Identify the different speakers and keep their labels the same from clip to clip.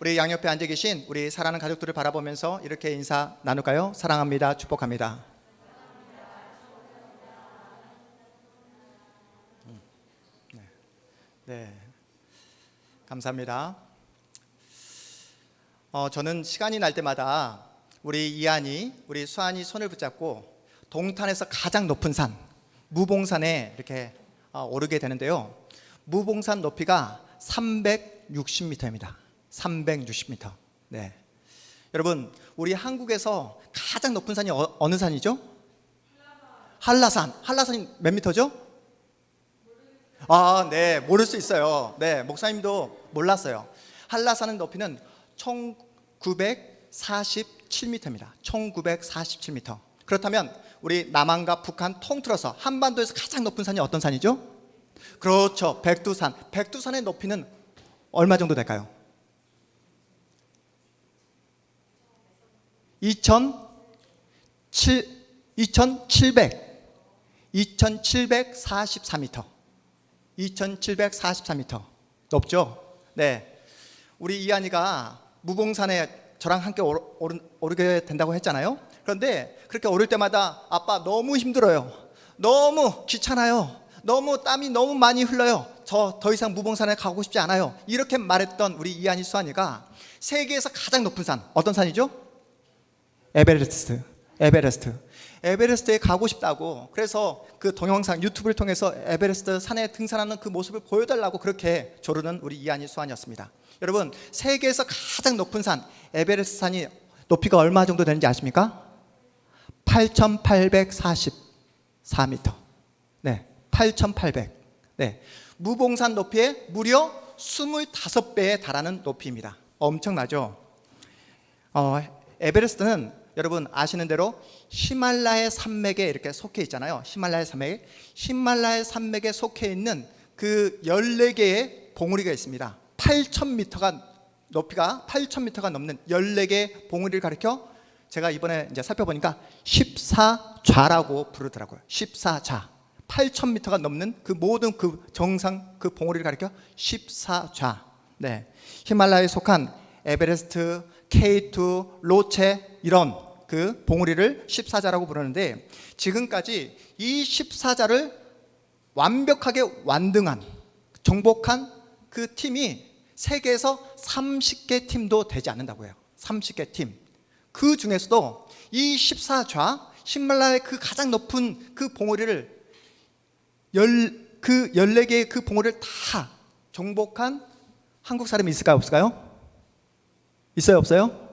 Speaker 1: 우리 양옆에 앉아 계신 우리 사랑하는 가족들을 바라보면서 이렇게 인사 나눌까요? 사랑합니다. 축복합니다. 네, 감사합니다. 저는 시간이 날 때마다 우리 이한이, 우리 수한이 손을 붙잡고 동탄에서 가장 높은 산 무봉산에 이렇게 오르게 되는데요. 무봉산 높이가 360m입니다. 360m. 네. 여러분, 우리 한국에서 가장 높은 산이 어느 산이죠? 한라산. 한라산이 몇 미터죠? 네, 모를 수 있어요. 네, 목사님도 몰랐어요. 한라산의 높이는 1947m입니다. 1947m. 그렇다면 우리 남한과 북한 통틀어서 한반도에서 가장 높은 산이 어떤 산이죠? 그렇죠, 백두산. 백두산의 높이는 얼마 정도 될까요? 2744m. 2744m. 높죠? 네. 우리 이한이가 무봉산에 저랑 함께 오르게 된다고 했잖아요. 그런데 그렇게 오를 때마다 아빠 너무 힘들어요. 너무 귀찮아요. 너무 땀이 너무 많이 흘러요. 저 더 이상 무봉산에 가고 싶지 않아요. 이렇게 말했던 우리 이한이 수한이가 세계에서 가장 높은 산, 어떤 산이죠? 에베레스트. 에베레스트에 가고 싶다고, 그래서 그 동영상 유튜브를 통해서 에베레스트 산에 등산하는 그 모습을 보여달라고 그렇게 조르는 우리 이한이 수한이었습니다. 여러분, 세계에서 가장 높은 산 에베레스트 산이 높이가 얼마 정도 되는지 아십니까? 8,844m. 네, 8,800. 네, 무봉산 높이의 무려 25배에 달하는 높이입니다. 엄청나죠? 에베레스트는 여러분 아시는 대로 히말라야 산맥에 이렇게 속해 있잖아요. 히말라야 산맥에 속해 있는 그 14개의 봉우리가 있습니다. 8,000m가 높이가 8,000m가 넘는 14개의 봉우리를 가리켜 제가 이번에 이제 살펴보니까 14좌라고 부르더라고요. 14좌. 8,000m가 넘는 그 모든 그 정상 그 봉우리를 가리켜 14좌. 네. 히말라야에 속한 에베레스트, K2, 로체 이런 그 봉우리를 14자라고 부르는데, 지금까지 이 14자를 완벽하게 완등한, 정복한 그 팀이 세계에서 30개 팀도 되지 않는다고 해요. 30개 팀. 그 중에서도 이 14좌, 히말라야의 그 가장 높은 그 봉우리를 그 14개의 그 봉우리를 다 정복한 한국 사람이 있을까요? 없을까요? 있어요? 없어요?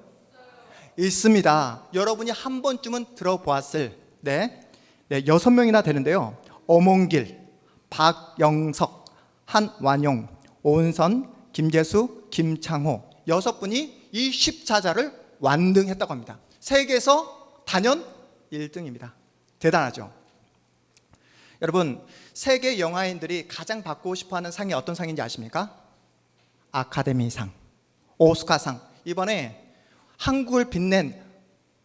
Speaker 1: 있습니다. 여러분이 한 번쯤은 들어보았을 6명이나 되는데요. 엄원길, 박영석, 한완용, 오은선, 김재수, 김창호 6분이 이 14자를 완등했다고 합니다. 세계에서 단연 1등입니다. 대단하죠? 여러분, 세계 영화인들이 가장 받고 싶어하는 상이 어떤 상인지 아십니까? 아카데미상, 오스카상. 이번에 한국을 빛낸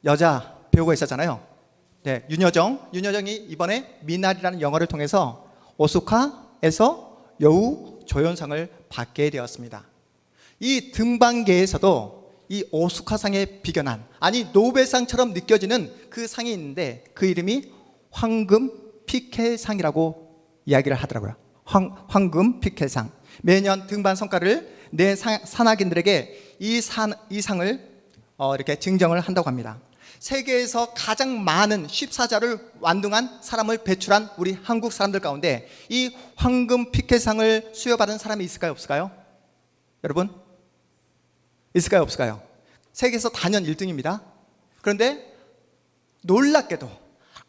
Speaker 1: 여자 배우가 있었잖아요. 네, 윤여정이 이번에 미나리라는 영화를 통해서 오스카에서 여우 조연상을 받게 되었습니다. 이 등반계에서도 이 오스카상에 비견한, 아니 노벨상처럼 느껴지는 그 상이 있는데 그 이름이 황금 피켈상이라고 이야기를 하더라고요. 황금 피켈상. 매년 등반 성과를 낸 산악인들에게 이 상을 이렇게 증정을 한다고 합니다. 세계에서 가장 많은 14자를 완등한 사람을 배출한 우리 한국 사람들 가운데 이 황금 피켈상을 수여받은 사람이 있을까요? 없을까요? 여러분? 있을까요? 없을까요? 세계에서 단연 1등입니다. 그런데 놀랍게도,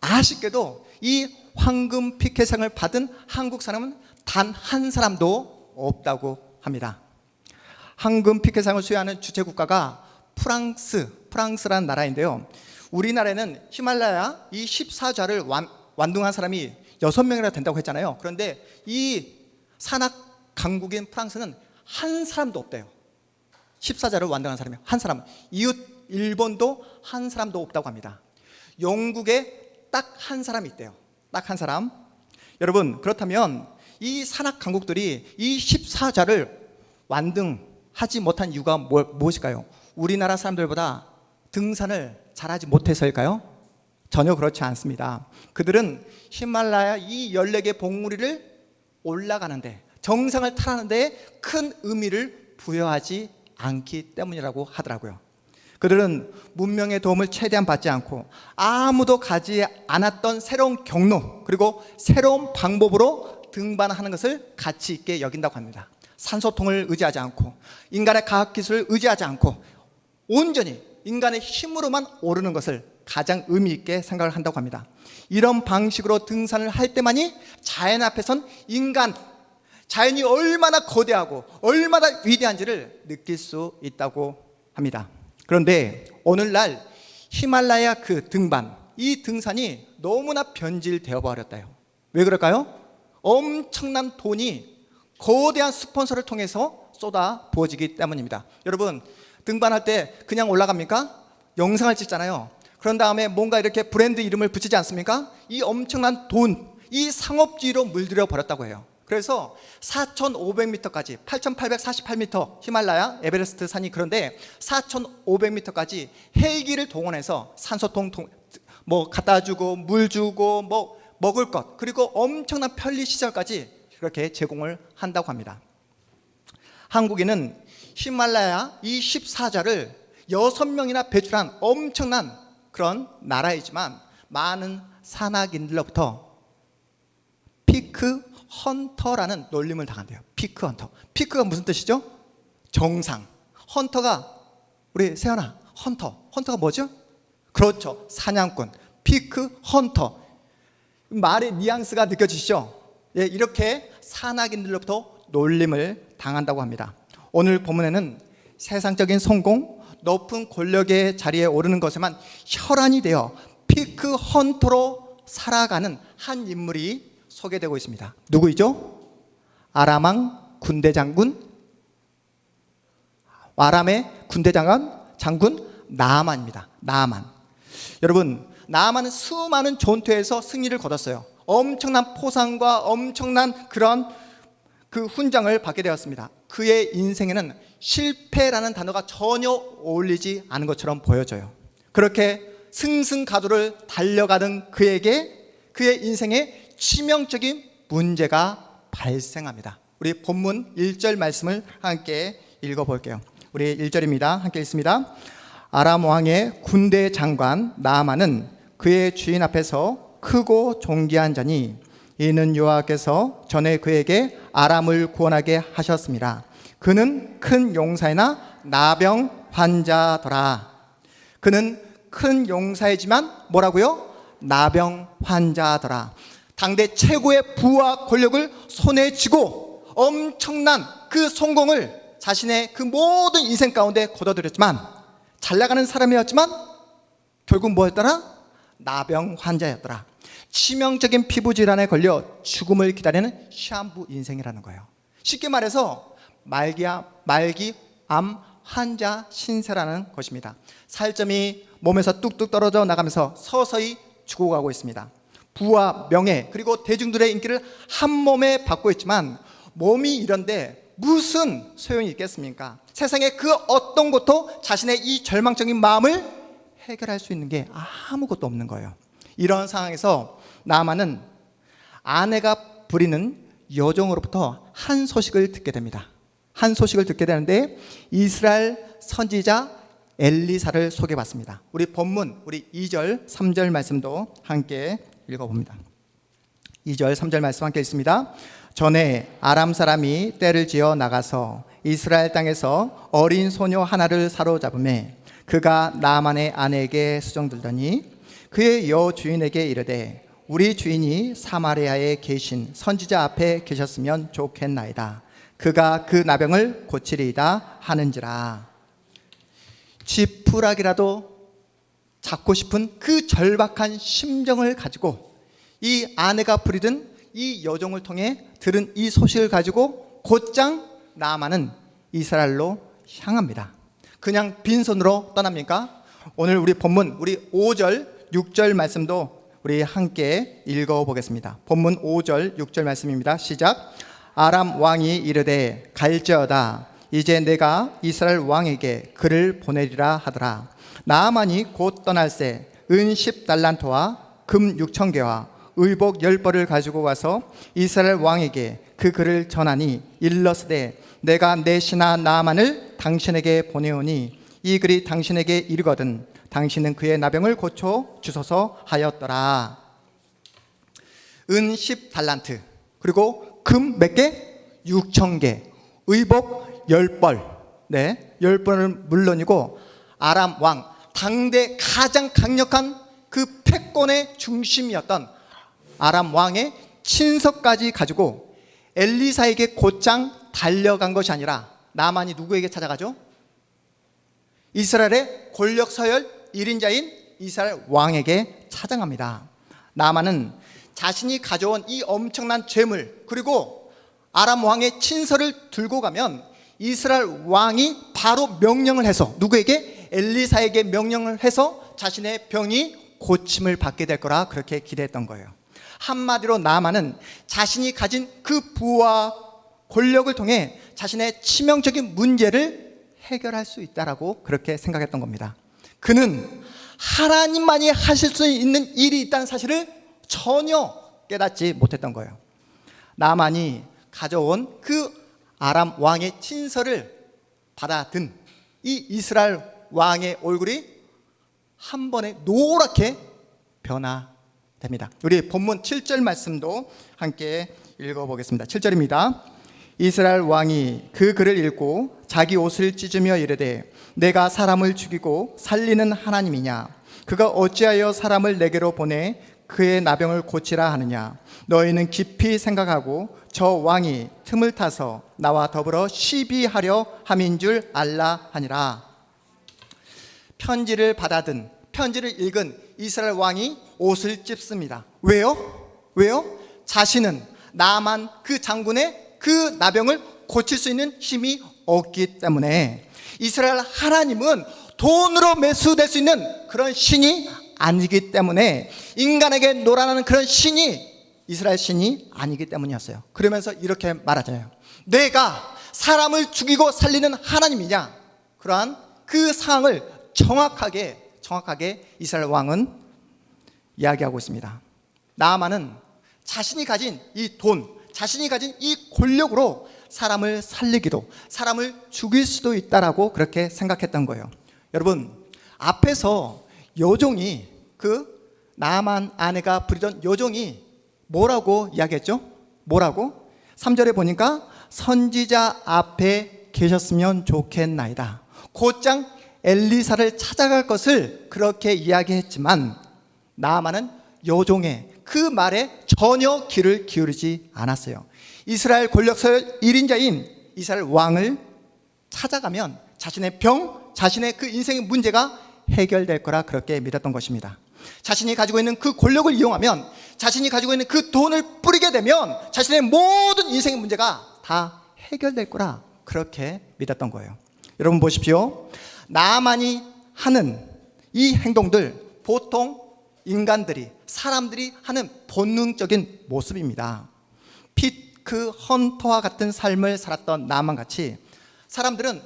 Speaker 1: 아쉽게도 이 황금 피켈상을 받은 한국 사람은 단 한 사람도 없다고 합니다. 황금 피켈상을 수여하는 주최 국가가 프랑스라는 나라인데요. 우리나라에는 히말라야 이 14좌를 완등한 사람이 6명이나 된다고 했잖아요. 그런데 이 산악 강국인 프랑스는 한 사람도 없대요. 14자를 완등한 사람이 한 사람. 이웃 일본도 한 사람도 없다고 합니다. 영국에 딱 한 사람이 있대요. 딱 한 사람. 여러분, 그렇다면 이 산악 강국들이 이 14자를 완등 하지 못한 이유가 무엇일까요? 우리나라 사람들보다 등산을 잘하지 못해서일까요? 전혀 그렇지 않습니다. 그들은 히말라야 이 14개 봉우리를 올라가는데, 정상을 타는데 큰 의미를 부여하지 않기 때문이라고 하더라고요. 그들은 문명의 도움을 최대한 받지 않고 아무도 가지 않았던 새로운 경로, 그리고 새로운 방법으로 등반하는 것을 가치 있게 여긴다고 합니다. 산소통을 의지하지 않고, 인간의 과학기술을 의지하지 않고, 온전히 인간의 힘으로만 오르는 것을 가장 의미 있게 생각을 한다고 합니다. 이런 방식으로 등산을 할 때만이 자연 앞에선 자연이 얼마나 거대하고 얼마나 위대한지를 느낄 수 있다고 합니다. 그런데 오늘날 히말라야 그 등반, 이 등산이 너무나 변질되어 버렸다요. 왜 그럴까요? 엄청난 돈이 거대한 스폰서를 통해서 쏟아 부어지기 때문입니다. 여러분, 등반할 때 그냥 올라갑니까? 영상을 찍잖아요. 그런 다음에 뭔가 이렇게 브랜드 이름을 붙이지 않습니까? 이 엄청난 돈, 이 상업주의로 물들여 버렸다고 해요. 그래서 4,500m까지, 8,848m 히말라야 에베레스트 산이, 그런데 4,500m까지 헬기를 동원해서 산소통 뭐 갖다 주고 물 주고 뭐 먹을 것, 그리고 엄청난 편리 시설까지 그렇게 제공을 한다고 합니다. 한국에는 히말라야 이 14자를 6명이나 배출한 엄청난 그런 나라이지만, 많은 산악인들로부터 피크 헌터라는 놀림을 당한대요. 피크 헌터. 피크가 무슨 뜻이죠? 정상. 헌터가, 우리 세연아, 헌터가 뭐죠? 그렇죠, 사냥꾼. 피크 헌터. 말의 뉘앙스가 느껴지시죠? 예, 이렇게 산악인들로부터 놀림을 당한다고 합니다. 오늘 본문에는 세상적인 성공, 높은 권력의 자리에 오르는 것에만 혈안이 되어 피크 헌터로 살아가는 한 인물이 소개되고 있습니다. 누구이죠? 아람왕 군대 장군, 아람의 군대 장군 나아만입니다. 나아만. 여러분, 나아만은 수많은 전투에서 승리를 거뒀어요. 엄청난 포상과 엄청난 그런 그 훈장을 받게 되었습니다. 그의 인생에는 실패라는 단어가 전혀 어울리지 않은 것처럼 보여져요. 그렇게 승승가도를 달려가던 그에게 그의 인생에 치명적인 문제가 발생합니다. 우리 본문 1절 말씀을 함께 읽어볼게요. 우리 1절입니다. 함께 읽습니다. 아람 왕의 군대 장관 나아만은 그의 주인 앞에서 크고 존귀한 자니, 이는 여호와께서 전에 그에게 아람을 구원하게 하셨습니다. 그는 큰 용사이나 나병 환자더라. 그는 큰 용사이지만 뭐라고요? 나병 환자더라. 당대 최고의 부와 권력을 손에 쥐고 엄청난 그 성공을 자신의 그 모든 인생 가운데 거둬들였지만, 잘 나가는 사람이었지만 결국 뭐였더라? 나병 환자였더라. 치명적인 피부질환에 걸려 죽음을 기다리는 시한부 인생이라는 거예요. 쉽게 말해서 말기암 환자 신세라는 것입니다. 살점이 몸에서 뚝뚝 떨어져 나가면서 서서히 죽어가고 있습니다. 부와 명예, 그리고 대중들의 인기를 한 몸에 받고 있지만 몸이 이런데 무슨 소용이 있겠습니까? 세상에 그 어떤 것도 자신의 이 절망적인 마음을 해결할 수 있는 게 아무것도 없는 거예요. 이런 상황에서 나아만은 아내가 부리는 여종으로부터 한 소식을 듣게 됩니다. 한 소식을 듣게 되는데 이스라엘 선지자 엘리사를 소개받습니다. 우리 본문, 우리 2절, 3절 말씀도 함께 읽어봅니다. 2절, 3절 말씀 함께 읽습니다. 전에 아람 사람이 떼를 지어 나가서 이스라엘 땅에서 어린 소녀 하나를 사로잡음에 그가 나아만의 아내에게 수정들더니 그의 여주인에게 이르되 우리 주인이 사마리아에 계신 선지자 앞에 계셨으면 좋겠나이다. 그가 그 나병을 고치리이다 하는지라. 지푸라기라도 잡고 싶은 그 절박한 심정을 가지고 이 아내가 부리던 이 여종을 통해 들은 이 소식을 가지고 곧장 나아만은 이스라엘로 향합니다. 그냥 빈손으로 떠납니까? 오늘 우리 본문 우리 5절 6절 말씀도 우리 함께 읽어보겠습니다. 본문 5절 6절 말씀입니다. 시작. 아람 왕이 이르되 갈지어다 이제 내가 이스라엘 왕에게 그를 보내리라 하더라. 나아만이 곧 떠날새 은 10달란트와 금 6,000개와 의복 10벌을 가지고 와서 이스라엘 왕에게 그 글을 전하니 일러스되 내가 내 신하 나아만을 당신에게 보내오니 이 글이 당신에게 이르거든 당신은 그의 나병을 고쳐 주소서 하였더라. 은 10달란트, 그리고 금 몇 개? 6,000개, 의복 10벌, 10벌은 물론이고 아람 왕, 당대 가장 강력한 그 패권의 중심이었던 아람 왕의 친서까지 가지고 엘리사에게 곧장 달려간 것이 아니라 나만이 누구에게 찾아가죠? 이스라엘의 권력 서열 1인자인 이스라엘 왕에게 찾아갑니다. 나만은 자신이 가져온 이 엄청난 죄물, 그리고 아람 왕의 친서를 들고 가면 이스라엘 왕이 바로 명령을 해서 누구에게? 엘리사에게 명령을 해서 자신의 병이 고침을 받게 될 거라 그렇게 기대했던 거예요. 한마디로 나아만은 자신이 가진 그 부와 권력을 통해 자신의 치명적인 문제를 해결할 수 있다라고 그렇게 생각했던 겁니다. 그는 하나님만이 하실 수 있는 일이 있다는 사실을 전혀 깨닫지 못했던 거예요. 나아만이 가져온 그 아람 왕의 친서를 받아든 이 이스라엘 왕의 얼굴이 한 번에 노랗게 변화됩니다. 우리 본문 7절 말씀도 함께 읽어보겠습니다. 7절입니다. 이스라엘 왕이 그 글을 읽고 자기 옷을 찢으며 이르되 내가 사람을 죽이고 살리는 하나님이냐? 그가 어찌하여 사람을 내게로 보내 그의 나병을 고치라 하느냐? 너희는 깊이 생각하고 저 왕이 틈을 타서 나와 더불어 시비하려 함인 줄 알라 하니라. 편지를 받아든, 편지를 읽은 이스라엘 왕이 옷을 찢습니다. 왜요? 자신은 나아만 그 장군의 그 나병을 고칠 수 있는 힘이 없기 때문에. 이스라엘 하나님은 돈으로 매수될 수 있는 그런 신이 아니기 때문에, 인간에게 놀아나는 그런 신이 이스라엘 신이 아니기 때문이었어요. 그러면서 이렇게 말하잖아요. 내가 사람을 죽이고 살리는 하나님이냐? 그러한 그 상황을 정확하게 이스라엘 왕은 이야기하고 있습니다. 나아만은 자신이 가진 이 돈, 자신이 가진 이 권력으로 사람을 살리기도, 사람을 죽일 수도 있다라고 그렇게 생각했던 거예요. 여러분, 앞에서 요종이, 그 나아만 아내가 부리던 요종이 뭐라고 이야기했죠? 뭐라고? 3절에 보니까 선지자 앞에 계셨으면 좋겠나이다. 곧장 엘리사를 찾아갈 것을 그렇게 이야기했지만 나아만은 요종의 그 말에 전혀 귀를 기울이지 않았어요. 이스라엘 권력서열 1인자인 이스라엘 왕을 찾아가면 자신의 병, 자신의 그 인생의 문제가 해결될 거라 그렇게 믿었던 것입니다. 자신이 가지고 있는 그 권력을 이용하면, 자신이 가지고 있는 그 돈을 뿌리게 되면 자신의 모든 인생의 문제가 다 해결될 거라 그렇게 믿었던 거예요. 여러분 보십시오. 나아만이 하는 이 행동들, 보통 인간들이, 사람들이 하는 본능적인 모습입니다. 그 헌터와 같은 삶을 살았던 나아만같이 사람들은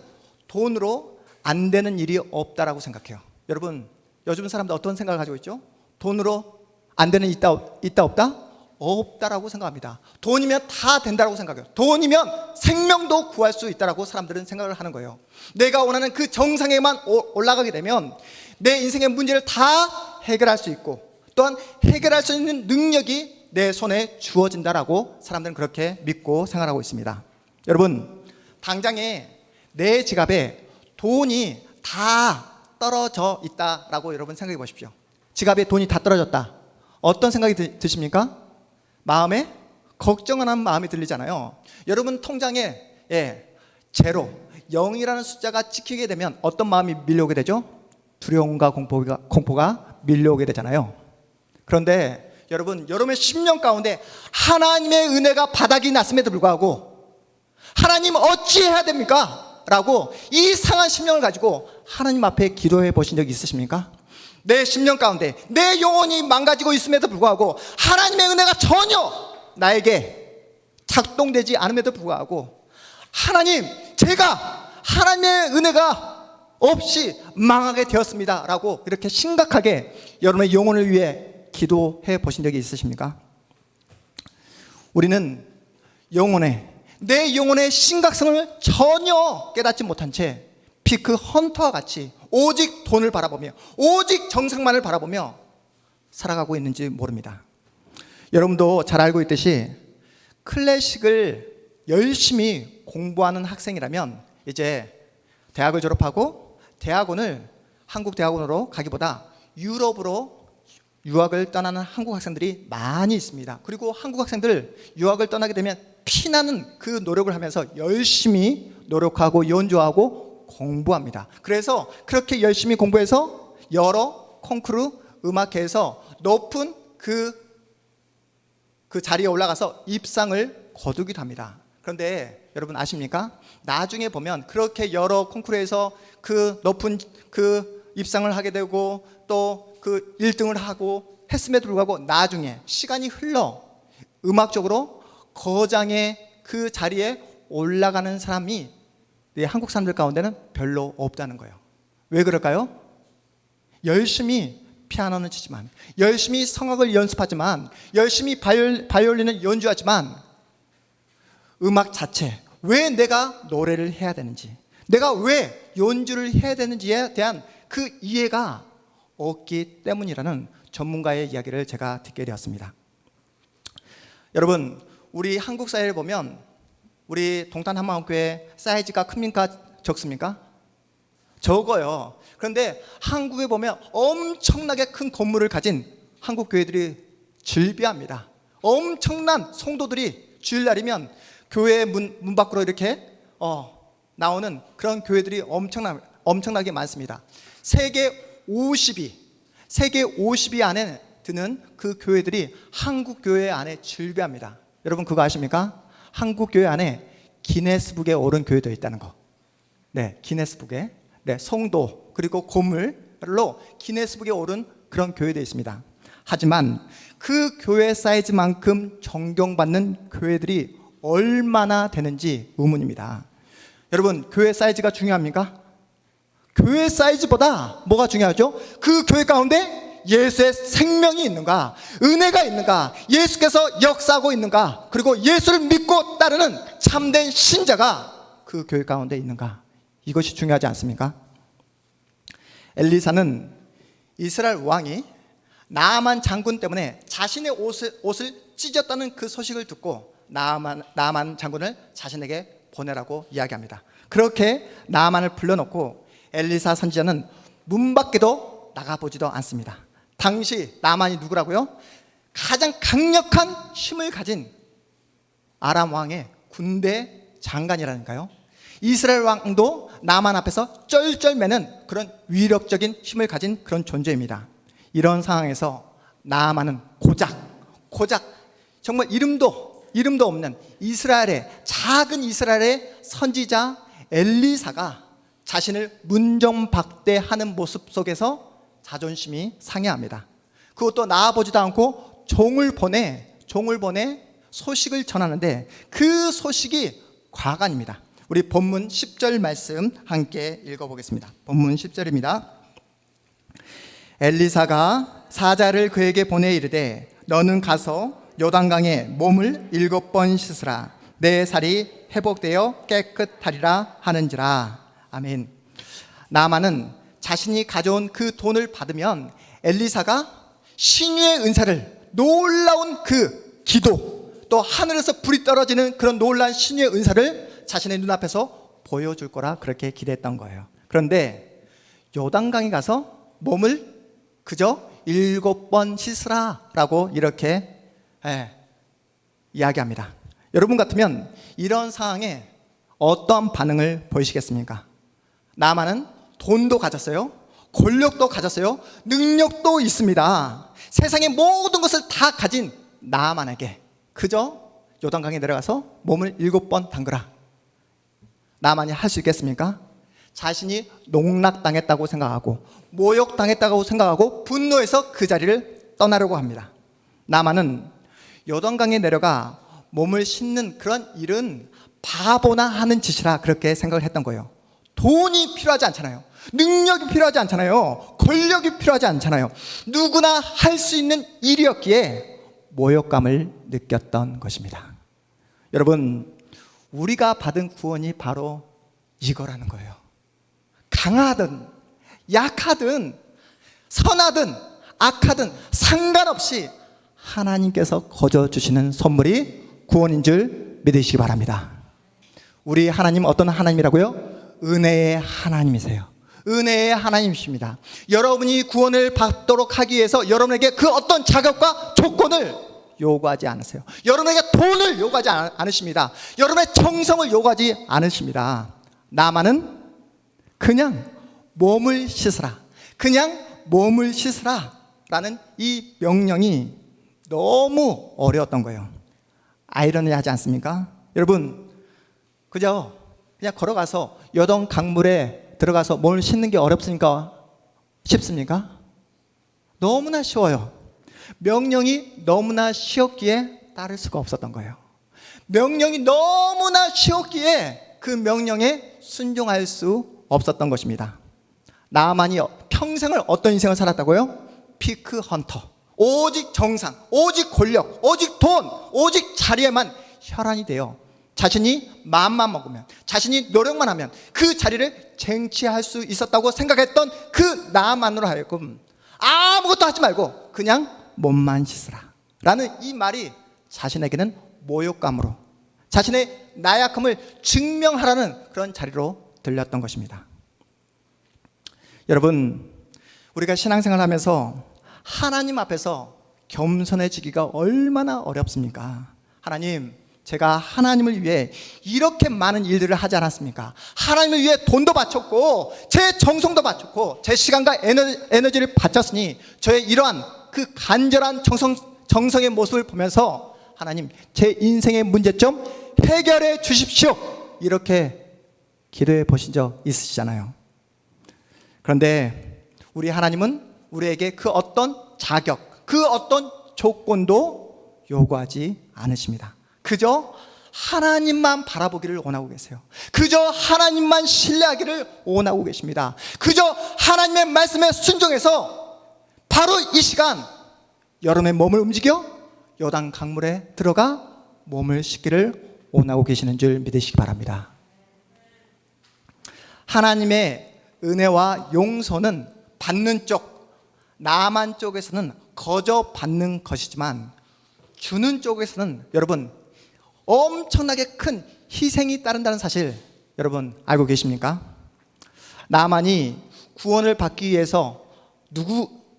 Speaker 1: 돈으로 안 되는 일이 없다라고 생각해요. 여러분, 요즘 사람들 어떤 생각을 가지고 있죠? 돈으로 안 되는 일이 있다 없다? 없다라고 생각합니다. 돈이면 다 된다라고 생각해요. 돈이면 생명도 구할 수 있다라고 사람들은 생각을 하는 거예요. 내가 원하는 그 정상에만 올라가게 되면 내 인생의 문제를 다 해결할 수 있고, 또한 해결할 수 있는 능력이 내 손에 주어진다라고 사람들은 그렇게 믿고 생활하고 있습니다. 여러분, 당장에 내 지갑에 돈이 다 떨어져 있다라고 여러분 생각해 보십시오. 지갑에 돈이 다 떨어졌다. 어떤 생각이 드십니까? 마음에 걱정하는 마음이 들리잖아요. 여러분 통장에 제로, 0이라는 숫자가 찍히게 되면 어떤 마음이 밀려오게 되죠? 두려움과 공포가 밀려오게 되잖아요. 그런데 여러분, 여러분의 10년 가운데 하나님의 은혜가 바닥이 났음에도 불구하고 하나님 어찌해야 됩니까? 라고 이 상한 심령을 가지고 하나님 앞에 기도해 보신 적 있으십니까? 내 10년 가운데 내 영혼이 망가지고 있음에도 불구하고 하나님의 은혜가 전혀 나에게 작동되지 않음에도 불구하고 하나님, 제가 하나님의 은혜가 없이 망하게 되었습니다 라고 이렇게 심각하게 여러분의 영혼을 위해 기도해 보신 적이 있으십니까? 우리는 내 영혼의 심각성을 전혀 깨닫지 못한 채 피크 헌터와 같이 오직 돈을 바라보며 오직 정상만을 바라보며 살아가고 있는지 모릅니다. 여러분도 잘 알고 있듯이 클래식을 열심히 공부하는 학생이라면 이제 대학을 졸업하고 대학원을 한국 대학원으로 가기보다 유럽으로 유학을 떠나는 한국 학생들이 많이 있습니다. 그리고 한국 학생들 유학을 떠나게 되면 피나는 그 노력을 하면서 열심히 노력하고 연주하고 공부합니다. 그래서 그렇게 열심히 공부해서 여러 콩쿠르 음악회에서 높은 그 자리에 올라가서 입상을 거두기도 합니다. 그런데 여러분 아십니까? 나중에 보면 그렇게 여러 콩쿠르에서 그 높은 그 입상을 하게 되고 또 그 1등을 하고 했음에도 불구하고 나중에 시간이 흘러 음악적으로 거장의 그 자리에 올라가는 사람이 한국 사람들 가운데는 별로 없다는 거예요. 왜 그럴까요? 열심히 피아노는 치지만, 열심히 성악을 연습하지만, 열심히 바이올린을 연주하지만 음악 자체, 왜 내가 노래를 해야 되는지, 내가 왜 연주를 해야 되는지에 대한 그 이해가 없기 때문이라는 전문가의 이야기를 제가 듣게 되었습니다. 여러분, 우리 한국 사회를 보면 우리 동탄 한마음교회 사이즈가 큽니까? 적습니까? 적어요. 그런데 한국에 보면 엄청나게 큰 건물을 가진 한국 교회들이 즐비합니다. 엄청난 성도들이 주일날이면 교회 문 밖으로 이렇게 나오는 그런 교회들이 엄청나게 많습니다. 세계 50위 안에 드는 그 교회들이 한국 교회 안에 즐비합니다. 여러분 그거 아십니까? 한국 교회 안에 기네스북에 오른 교회도 있다는 거. 네, 기네스북에 성도 그리고 건물로 기네스북에 오른 그런 교회도 있습니다. 하지만 그 교회 사이즈만큼 존경받는 교회들이 얼마나 되는지 의문입니다. 여러분 교회 사이즈가 중요합니까? 교회 사이즈보다 뭐가 중요하죠? 그 교회 가운데 예수의 생명이 있는가, 은혜가 있는가, 예수께서 역사하고 있는가, 그리고 예수를 믿고 따르는 참된 신자가 그 교회 가운데 있는가, 이것이 중요하지 않습니까? 엘리사는 이스라엘 왕이 나아만 장군 때문에 자신의 옷을 찢었다는 그 소식을 듣고 나아만 장군을 자신에게 보내라고 이야기합니다. 그렇게 나아만을 불러놓고 엘리사 선지자는 문 밖에도 나가보지도 않습니다. 당시 나아만이 누구라고요? 가장 강력한 힘을 가진 아람 왕의 군대 장관이라니까요. 이스라엘 왕도 나아만 앞에서 쩔쩔매는 그런 위력적인 힘을 가진 그런 존재입니다. 이런 상황에서 나아만은 고작 정말 이름도 없는 작은 이스라엘의 선지자 엘리사가 자신을 문정박대하는 모습 속에서 자존심이 상해합니다. 그것도 나아보지도 않고 종을 보내 소식을 전하는데 그 소식이 과간입니다. 우리 본문 10절 말씀 함께 읽어보겠습니다. 본문 10절입니다. 엘리사가 사자를 그에게 보내 이르되 너는 가서 요단강에 몸을 7번 씻으라. 내 살이 회복되어 깨끗하리라 하는지라. 아멘. 나아만은 자신이 가져온 그 돈을 받으면 엘리사가 신유의 은사를, 놀라운 그 기도, 또 하늘에서 불이 떨어지는 그런 놀라운 신유의 은사를 자신의 눈앞에서 보여줄 거라 그렇게 기대했던 거예요. 그런데 요단강에 가서 몸을 그저 7번 씻으라 라고 이렇게 이야기합니다. 여러분 같으면 이런 상황에 어떤 반응을 보이시겠습니까? 나아만은 돈도 가졌어요, 권력도 가졌어요, 능력도 있습니다. 세상의 모든 것을 다 가진 나아만에게 그저 요단강에 내려가서 몸을 7번 담그라. 나아만이 할 수 있겠습니까? 자신이 농락당했다고 생각하고 모욕당했다고 생각하고 분노해서 그 자리를 떠나려고 합니다. 나아만은 요단강에 내려가 몸을 씻는 그런 일은 바보나 하는 짓이라 그렇게 생각을 했던 거예요. 돈이 필요하지 않잖아요. 능력이 필요하지 않잖아요. 권력이 필요하지 않잖아요. 누구나 할 수 있는 일이었기에 모욕감을 느꼈던 것입니다. 여러분, 우리가 받은 구원이 바로 이거라는 거예요. 강하든 약하든 선하든 악하든 상관없이 하나님께서 거저주시는 선물이 구원인 줄 믿으시기 바랍니다. 우리 하나님 어떤 하나님이라고요? 은혜의 하나님이세요. 은혜의 하나님이십니다. 여러분이 구원을 받도록 하기 위해서 여러분에게 그 어떤 자격과 조건을 요구하지 않으세요. 여러분에게 돈을 요구하지 않으십니다. 여러분의 정성을 요구하지 않으십니다. 나만은 그냥 몸을 씻으라, 그냥 몸을 씻으라 라는 이 명령이 너무 어려웠던 거예요. 아이러니하지 않습니까? 여러분, 그냥 걸어가서 여동 강물에 들어가서 몸을 씻는 게 어렵습니까? 쉽습니까? 너무나 쉬워요. 명령이 너무나 쉬웠기에 따를 수가 없었던 거예요. 명령이 너무나 쉬웠기에 그 명령에 순종할 수 없었던 것입니다. 나만이 평생을 어떤 인생을 살았다고요? 피크 헌터. 오직 정상, 오직 권력, 오직 돈, 오직 자리에만 혈안이 돼요. 자신이 마음만 먹으면, 자신이 노력만 하면 그 자리를 쟁취할 수 있었다고 생각했던 그 나만으로 하여금 아무것도 하지 말고 그냥 몸만 씻으라 라는 이 말이 자신에게는 모욕감으로 자신의 나약함을 증명하라는 그런 자리로 들렸던 것입니다. 여러분, 우리가 신앙생활을 하면서 하나님 앞에서 겸손해지기가 얼마나 어렵습니까? 하나님, 제가 하나님을 위해 이렇게 많은 일들을 하지 않았습니까? 하나님을 위해 돈도 바쳤고 제 정성도 바쳤고 제 시간과 에너지를 바쳤으니 저의 이러한 그 간절한 정성의 모습을 보면서 하나님, 제 인생의 문제점 해결해 주십시오, 이렇게 기도해 보신 적 있으시잖아요. 그런데 우리 하나님은 우리에게 그 어떤 자격, 그 어떤 조건도 요구하지 않으십니다. 그저 하나님만 바라보기를 원하고 계세요. 그저 하나님만 신뢰하기를 원하고 계십니다. 그저 하나님의 말씀에 순종해서 바로 이 시간 여러분의 몸을 움직여 요단 강물에 들어가 몸을 씻기를 원하고 계시는 줄 믿으시기 바랍니다. 하나님의 은혜와 용서는 받는 쪽, 나만 쪽에서는 거저 받는 것이지만 주는 쪽에서는 여러분 엄청나게 큰 희생이 따른다는 사실 여러분 알고 계십니까? 나만이 구원을 받기 위해서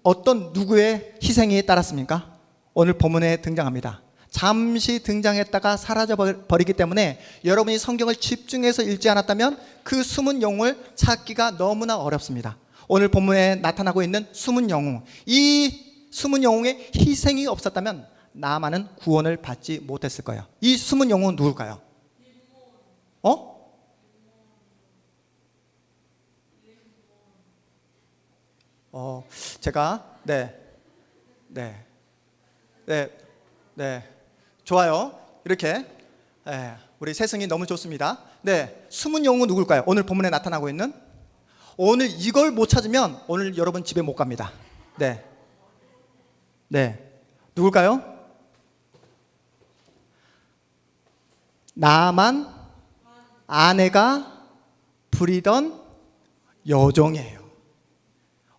Speaker 1: 어떤 누구의 희생이 따랐습니까? 오늘 본문에 등장합니다. 잠시 등장했다가 사라져 버리기 때문에 여러분이 성경을 집중해서 읽지 않았다면 그 숨은 영웅을 찾기가 너무나 어렵습니다. 오늘 본문에 나타나고 있는 숨은 영웅, 이 숨은 영웅의 희생이 없었다면 나만은 구원을 받지 못했을 거예요. 이 숨은 영웅은 누굴까요? 제가 좋아요. 이렇게 우리 세승이 너무 좋습니다. 숨은 영웅은 누굴까요? 오늘 본문에 나타나고 있는, 오늘 이걸 못 찾으면 오늘 여러분 집에 못 갑니다. 누굴까요? 나만 아내가 부리던 여종이에요.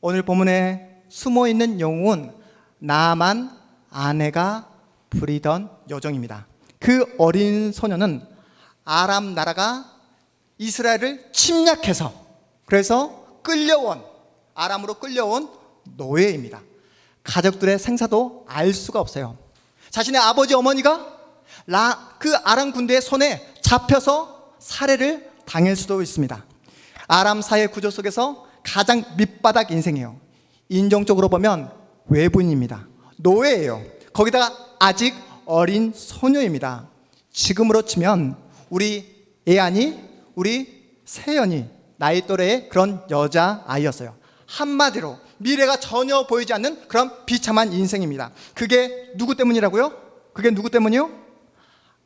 Speaker 1: 오늘 본문에 숨어있는 영웅은 나만 아내가 부리던 여종입니다. 그 어린 소녀는 아람 나라가 이스라엘을 침략해서 그래서 아람으로 끌려온 노예입니다. 가족들의 생사도 알 수가 없어요. 자신의 아버지 어머니가 그 아람 군대의 손에 잡혀서 살해를 당할 수도 있습니다. 아람 사회 구조 속에서 가장 밑바닥 인생이에요. 인종적으로 보면 외부인입니다. 노예예요. 거기다가 아직 어린 소녀입니다. 지금으로 치면 우리 예안이, 우리 세연이 나이 또래의 그런 여자아이였어요. 한마디로 미래가 전혀 보이지 않는 그런 비참한 인생입니다. 그게 누구 때문이라고요? 그게 누구 때문이요?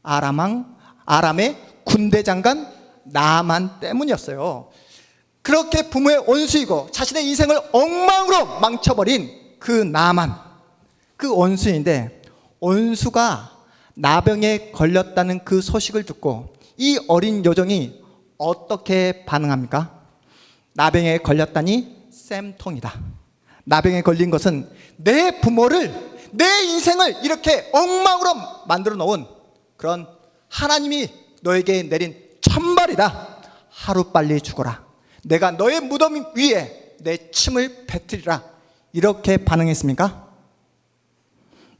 Speaker 1: 아람의 군대 장관 나만 때문이었어요. 그렇게 부모의 원수이고 자신의 인생을 엉망으로 망쳐버린 그 나만, 그 원수인데, 원수가 나병에 걸렸다는 그 소식을 듣고 이 어린 요정이 어떻게 반응합니까? 나병에 걸렸다니 쌤통이다. 나병에 걸린 것은 내 부모를, 내 인생을 이렇게 엉망으로 만들어 놓은 그런 하나님이 너에게 내린 천벌이다. 하루빨리 죽어라. 내가 너의 무덤 위에 내 침을 뱉으리라. 이렇게 반응했습니까?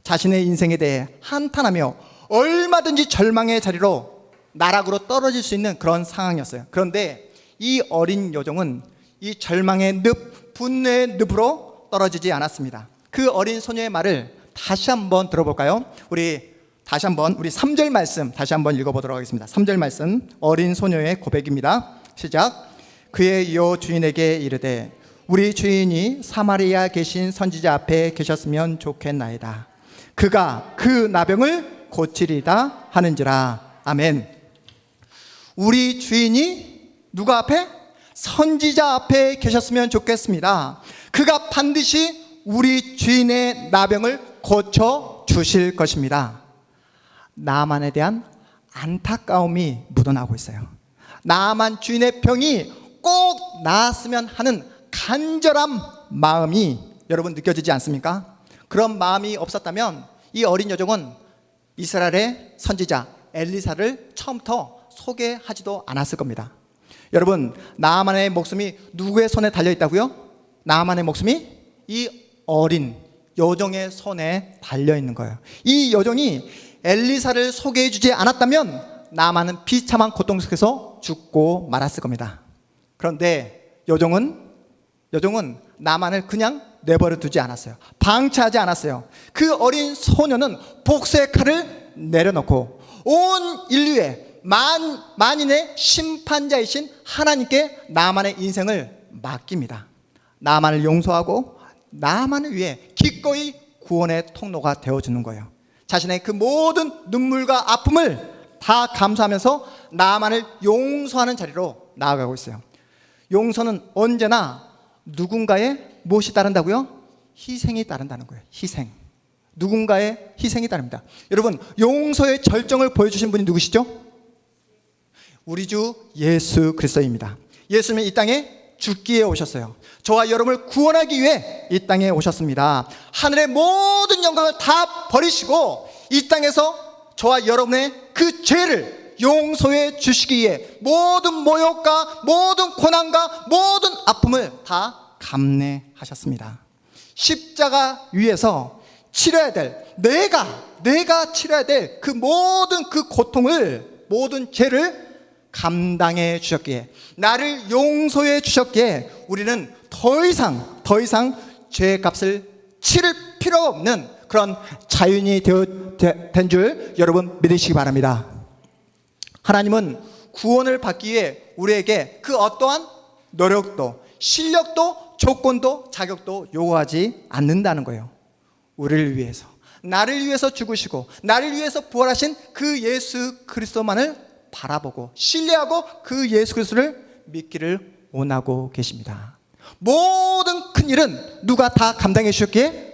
Speaker 1: 자신의 인생에 대해 한탄하며 얼마든지 절망의 자리로 나락으로 떨어질 수 있는 그런 상황이었어요. 그런데 이 어린 요정은 이 절망의 늪, 분노의 늪으로 떨어지지 않았습니다. 그 어린 소녀의 말을 다시 한번 들어볼까요? 우리 3절 말씀 다시 한번 읽어보도록 하겠습니다. 3절 말씀, 어린 소녀의 고백입니다. 시작. 그의 여 주인에게 이르되 우리 주인이 사마리아 계신 선지자 앞에 계셨으면 좋겠나이다. 그가 그 나병을 고치리다 하는지라. 아멘. 우리 주인이 누가 앞에? 선지자 앞에 계셨으면 좋겠습니다. 그가 반드시 우리 주인의 나병을 고쳐 주실 것입니다. 나만에 대한 안타까움이 묻어나고 있어요. 나만 주인의 병이 꼭 나았으면 하는 간절한 마음이 여러분 느껴지지 않습니까? 그런 마음이 없었다면 이 어린 여종은 이스라엘의 선지자 엘리사를 처음부터 소개하지도 않았을 겁니다. 여러분, 나아만의 목숨이 누구의 손에 달려 있다고요? 나아만의 목숨이 이 어린 여종의 손에 달려 있는 거예요. 이 여종이 엘리사를 소개해 주지 않았다면 나아만은 비참한 고통 속에서 죽고 말았을 겁니다. 그런데 여종은 나아만을 그냥 내버려 두지 않았어요. 방치하지 않았어요. 그 어린 소녀는 복수의 칼을 내려놓고 온 인류의 만인의 심판자이신 하나님께 나아만의 인생을 맡깁니다. 나아만을 용서하고 나아만을 위해 기꺼이 구원의 통로가 되어주는 거예요. 자신의 그 모든 눈물과 아픔을 다 감수하면서 나아만을 용서하는 자리로 나아가고 있어요. 용서는 언제나 누군가의 무엇이 따른다고요? 희생이 따른다는 거예요. 희생. 누군가의 희생이 따릅니다. 여러분, 용서의 절정을 보여주신 분이 누구시죠? 우리 주 예수 그리스도입니다. 예수님은 이 땅에 죽기에 오셨어요. 저와 여러분을 구원하기 위해 이 땅에 오셨습니다. 하늘의 모든 영광을 다 버리시고 이 땅에서 저와 여러분의 그 죄를 용서해 주시기 위해 모든 모욕과 모든 고난과 모든 아픔을 다 감내하셨습니다. 십자가 위에서 치러야 될, 내가 치러야 될 그 모든 그 고통을, 모든 죄를 감당해 주셨기에, 나를 용서해 주셨기에 우리는 더 이상 죄값을 치를 필요 없는 그런 자연이 된 줄 여러분 믿으시기 바랍니다. 하나님은 구원을 받기 위해 우리에게 그 어떠한 노력도, 실력도, 조건도, 자격도 요구하지 않는다는 거예요. 우리를 위해서, 나를 위해서 죽으시고 나를 위해서 부활하신 그 예수 그리스도만을 바라보고 신뢰하고 그 예수 그리스도를 믿기를 원하고 계십니다. 모든 큰 일은 누가 다 감당해 주셨기에?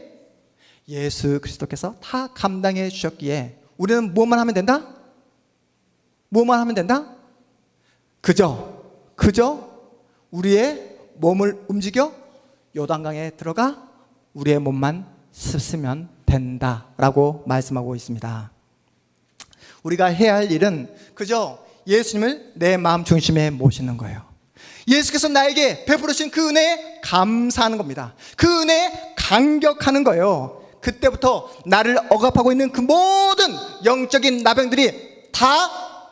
Speaker 1: 예수 그리스도께서 다 감당해 주셨기에 우리는 무엇만 하면 된다? 무엇만 하면 된다? 그저 우리의 몸을 움직여 요단강에 들어가 우리의 몸만 씻으면 된다라고 말씀하고 있습니다. 우리가 해야 할 일은 그저 예수님을 내 마음 중심에 모시는 거예요. 예수께서 나에게 베풀으신 그 은혜에 감사하는 겁니다. 그 은혜에 감격하는 거예요. 그때부터 나를 억압하고 있는 그 모든 영적인 나병들이 다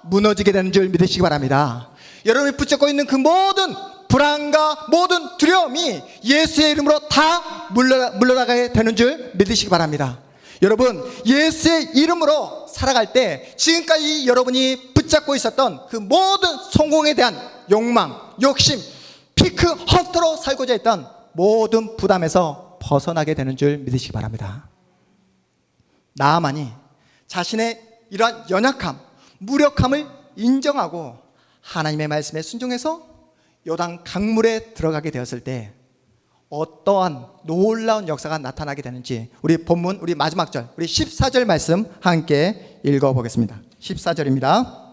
Speaker 1: 무너지게 되는 줄 믿으시기 바랍니다. 여러분이 붙잡고 있는 그 모든 불안과 모든 두려움이 예수의 이름으로 다 물러나게 되는 줄 믿으시기 바랍니다. 여러분, 예수의 이름으로 살아갈 때 지금까지 여러분이 붙잡고 있었던 그 모든 성공에 대한 욕망, 욕심, 피크 헌터로 살고자 했던 모든 부담에서 벗어나게 되는 줄 믿으시기 바랍니다. 나아만이 자신의 이러한 연약함, 무력함을 인정하고 하나님의 말씀에 순종해서 요단 강물에 들어가게 되었을 때 어떠한 놀라운 역사가 나타나게 되는지 우리 본문 우리 마지막 절 우리 14절 말씀 함께 읽어보겠습니다. 14절입니다.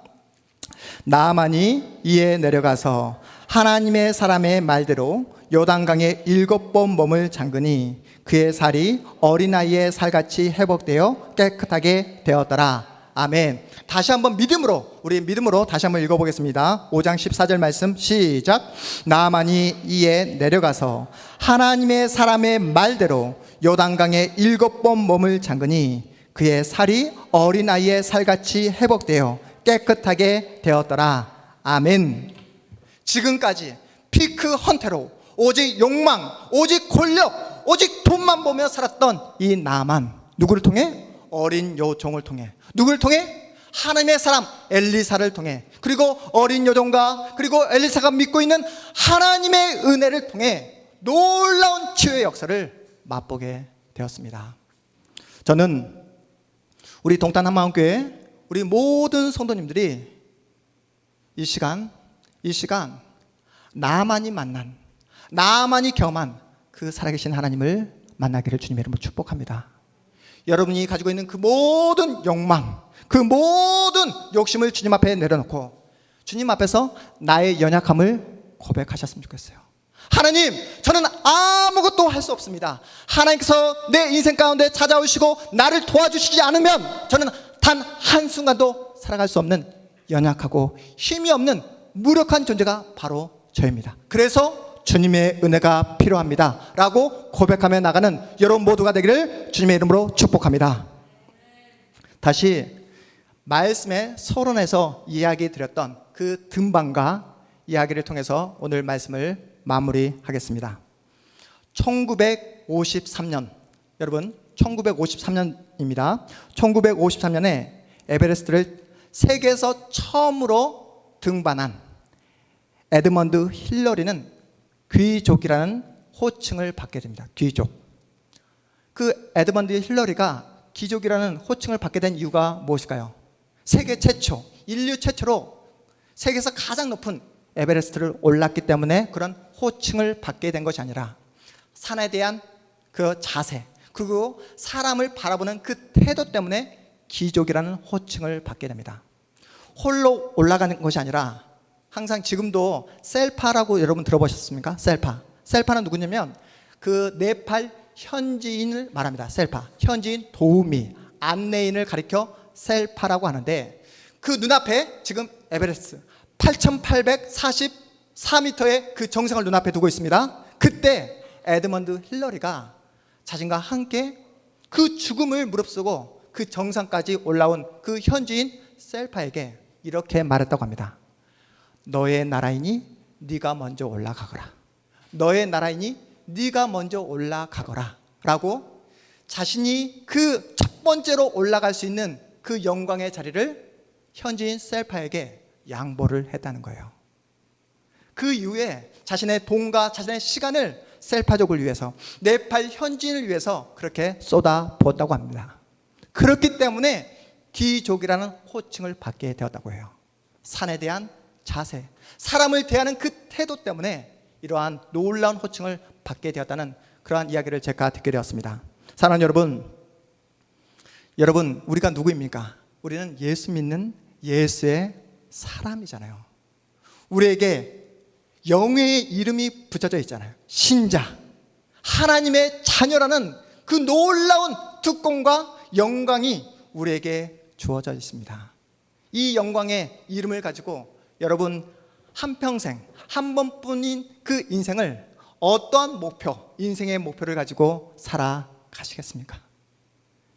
Speaker 1: 나아만이 이에 내려가서 하나님의 사람의 말대로 요단강에 7번 몸을 잠그니 그의 살이 어린아이의 살같이 회복되어 깨끗하게 되었더라. 아멘. 다시 한번 우리 믿음으로 다시 한번 읽어보겠습니다. 5장 14절 말씀 시작. 나아만이 이에 내려가서 하나님의 사람의 말대로 요단강에 7번 몸을 잠그니 그의 살이 어린아이의 살같이 회복되어 깨끗하게 되었더라. 아멘. 지금까지 피크 헌태로 오직 욕망, 오직 권력, 오직 돈만 보며 살았던 이 나만 누구를 통해? 어린 여종을 통해. 누구를 통해? 하나님의 사람 엘리사를 통해, 그리고 어린 여종과 그리고 엘리사가 믿고 있는 하나님의 은혜를 통해 놀라운 치유의 역사를 맛보게 되었습니다. 저는 우리 동탄 한마음교회 우리 모든 성도님들이 이 시간 나만이 만난, 나만이 경험한 그 살아계신 하나님을 만나기를 주님의 이름으로 축복합니다. 여러분이 가지고 있는 그 모든 욕망, 그 모든 욕심을 주님 앞에 내려놓고 주님 앞에서 나의 연약함을 고백하셨으면 좋겠어요. 하나님, 저는 아무것도 할 수 없습니다. 하나님께서 내 인생 가운데 찾아오시고 나를 도와주시지 않으면 저는 단 한순간도 살아갈 수 없는 연약하고 힘이 없는 무력한 존재가 바로 저입니다. 그래서 주님의 은혜가 필요합니다 라고 고백하며 나가는 여러분 모두가 되기를 주님의 이름으로 축복합니다. 다시 말씀의 서론에서 이야기 드렸던 그 등반과 이야기를 통해서 오늘 말씀을 마무리하겠습니다. 1953년, 여러분 1953년입니다. 1953년에 에베레스트를 세계에서 처음으로 등반한 에드먼드 힐러리는 귀족이라는 호칭을 받게 됩니다. 귀족. 그 에드먼드 힐러리가 귀족이라는 호칭을 받게 된 이유가 무엇일까요? 세계 최초, 인류 최초로 세계에서 가장 높은 에베레스트를 올랐기 때문에 그런 호칭을 받게 된 것이 아니라 산에 대한 그 자세, 그리고 사람을 바라보는 그 태도 때문에 귀족이라는 호칭을 받게 됩니다. 홀로 올라가는 것이 아니라 항상 지금도 셀파라고 여러분 들어보셨습니까? 셀파는 누구냐면 그 네팔 현지인을 말합니다. 셀파, 현지인 도우미, 안내인을 가리켜 셀파라고 하는데 그 눈앞에 지금 에베레스트 8,844m의 그 정상을 눈앞에 두고 있습니다. 그때 에드먼드 힐러리가 자신과 함께 그 죽음을 무릅쓰고 그 정상까지 올라온 그 현지인 셀파에게 이렇게 말했다고 합니다. 너의 나라이니 네가 먼저 올라가거라. 너의 나라이니 네가 먼저 올라가거라 라고 자신이 그 첫 번째로 올라갈 수 있는 그 영광의 자리를 현지인 셀파에게 양보를 했다는 거예요. 그 이후에 자신의 돈과 자신의 시간을 셀파족을 위해서, 네팔 현지인을 위해서 그렇게 쏟아 부었다고 합니다. 그렇기 때문에 귀족이라는 호칭을 받게 되었다고 해요. 산에 대한 자세, 사람을 대하는 그 태도 때문에 이러한 놀라운 호칭을 받게 되었다는 그러한 이야기를 제가 듣게 되었습니다. 사랑하는 여러분 우리가 누구입니까? 우리는 예수 믿는 예수의 사람이잖아요. 우리에게 영의 이름이 붙여져 있잖아요. 신자, 하나님의 자녀라는 그 놀라운 특권과 영광이 우리에게 주어져 있습니다. 이 영광의 이름을 가지고 여러분 한평생 한 번뿐인 그 인생을 어떠한 목표, 인생의 목표를 가지고 살아가시겠습니까?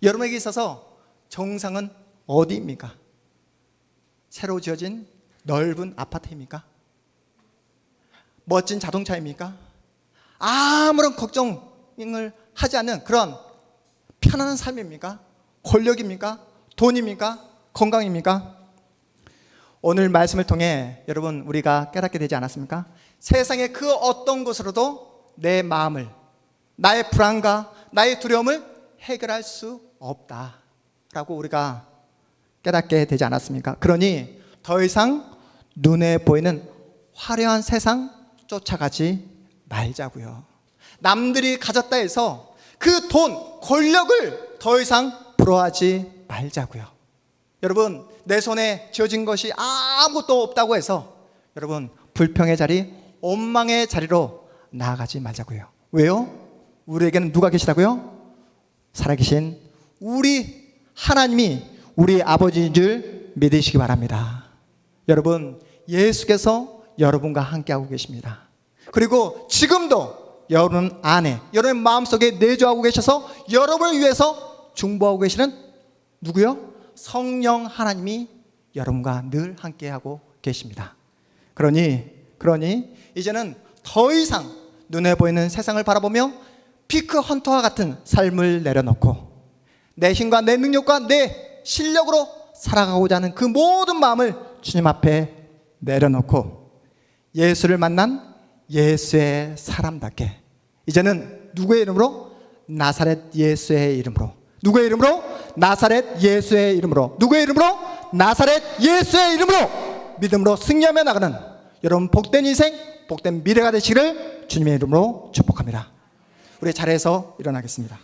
Speaker 1: 여러분에게 있어서 정상은 어디입니까? 새로 지어진 넓은 아파트입니까? 멋진 자동차입니까? 아무런 걱정을 하지 않는 그런 편안한 삶입니까? 권력입니까? 돈입니까? 건강입니까? 오늘 말씀을 통해 여러분 우리가 깨닫게 되지 않았습니까? 세상의 그 어떤 것으로도 내 마음을, 나의 불안과 나의 두려움을 해결할 수 없다라고 우리가 깨닫게 되지 않았습니까? 그러니 더 이상 눈에 보이는 화려한 세상 쫓아가지 말자고요. 남들이 가졌다 해서 그 돈, 권력을 더 이상 부러워하지 말자고요. 여러분, 내 손에 쥐어진 것이 아무것도 없다고 해서 여러분 불평의 자리, 원망의 자리로 나아가지 말자고요. 왜요? 우리에게는 누가 계시다고요? 살아계신 우리 하나님이 우리 아버지인 줄 믿으시기 바랍니다. 여러분, 예수께서 여러분과 함께하고 계십니다. 그리고 지금도 여러분 안에, 여러분 마음속에 내주하고 계셔서 여러분을 위해서 중보하고 계시는 누구요? 성령 하나님이 여러분과 늘 함께하고 계십니다. 그러니 이제는 더 이상 눈에 보이는 세상을 바라보며 피크 헌터와 같은 삶을 내려놓고 내 힘과 내 능력과 내 실력으로 살아가고자 하는 그 모든 마음을 주님 앞에 내려놓고 예수를 만난 예수의 사람답게 이제는 누구의 이름으로? 나사렛 예수의 이름으로. 누구의 이름으로? 나사렛 예수의 이름으로. 누구의 이름으로? 나사렛 예수의 이름으로 믿음으로 승리하며 나가는 여러분 복된 인생, 복된 미래가 되시기를 주님의 이름으로 축복합니다. 우리 자리에서 일어나겠습니다.